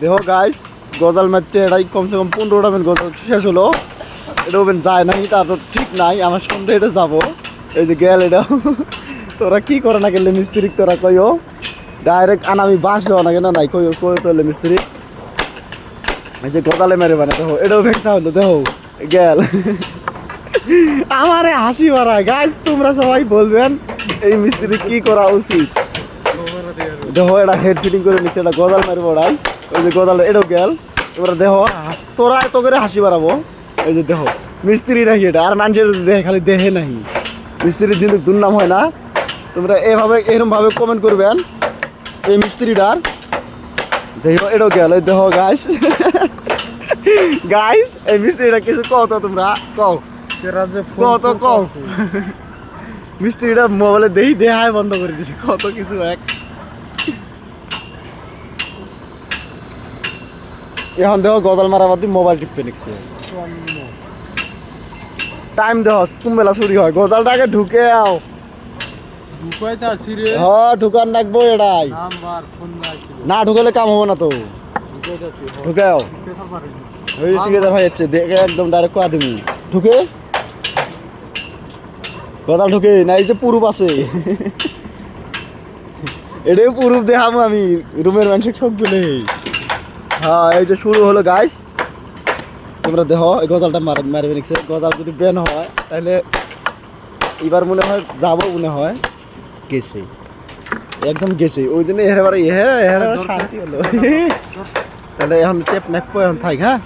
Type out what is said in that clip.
দেখো গাইস গজাল মারছে, এটাই কমসে কম 15টা মিনিট গজাল শেষ হলো। এটা ওভেন যায় নাই, তার তো ঠিক নাই, আমার সন্ধ্যে এটা যাবো। এই যে গেল এটা তোরা কি করে না গেলে মিস্ত্রি, তোরা কইও ডাইরেক্ট আনামি বাঁশ দেওয়া না কেন নাই কইও কই তোলে মিস্ত্রি। এই যে গজালে মেরে বানা দেখো এটাও ভেঙচা হলো, দেখো গেল আমারে হাসি মারায়। গাইস তোমরা সবাই বলবেন এই মিস্ত্রি কি করা উচিত। দেখো এটা হেড ফিটিং করে নিচ্ছে, এটা গজাল মারবো ওরাই। ওই যে গজাল এটাও গেল। এবার দেখো তোরা এত করে হাসি বাড়াবো। এই যে দেখো মিস্ত্রি নাকি এটা, আর মানুষের দেখে খালি দেখে নাহি, মিস্ত্রির কিন্তু দুর্নাম হয় না। তোমরা এভাবে এরকমভাবে কমেন্ট করবেন এই মিস্ত্রিটার। দেখো এটাও গেল, দেখো গাইস গাইস এই মিস্ত্রিটা কিছু কও তো, তোমরা কও কত কও। মিস্ত্রিটা মোবাইলে দেখি দেহায় বন্ধ করে দিছে, কত কিছু এক। এখন দেখো গজাল মারাবাদি মোবাইল টিপে নিচ্ছে। টাইম দেখো কোন বেলা চুরি হয়, গজালটাকে ঢুকে আও। হ্যাঁ ঢুকান রাখবো এটাই, না ঢুকালে কাম হবো না তো। ঢুকে আও ঠিকাদার হয়ে যাচ্ছে, দেখে একদম ডাইরেক্ট কোয়া দিবি ঢুকে গজাল ঢুকে না। এই যে পুরুপ আছে এটাই পুরুপ দেখাম আমি রুমের মানুষের সব বলে। হ্যাঁ এই যে শুরু হলো গাইস, তোমরা দেখো এই গজালটা মারবে নিচ্ছে। গজাল যদি বেন হয় তাহলে এবার মনে হয় যাবো, মনে হয় গেছে একদম গেছে। ওই জন্য এর শান্তি হলো তাহলে এখন চেপ নাকবো, এখন থাক। হ্যাঁ।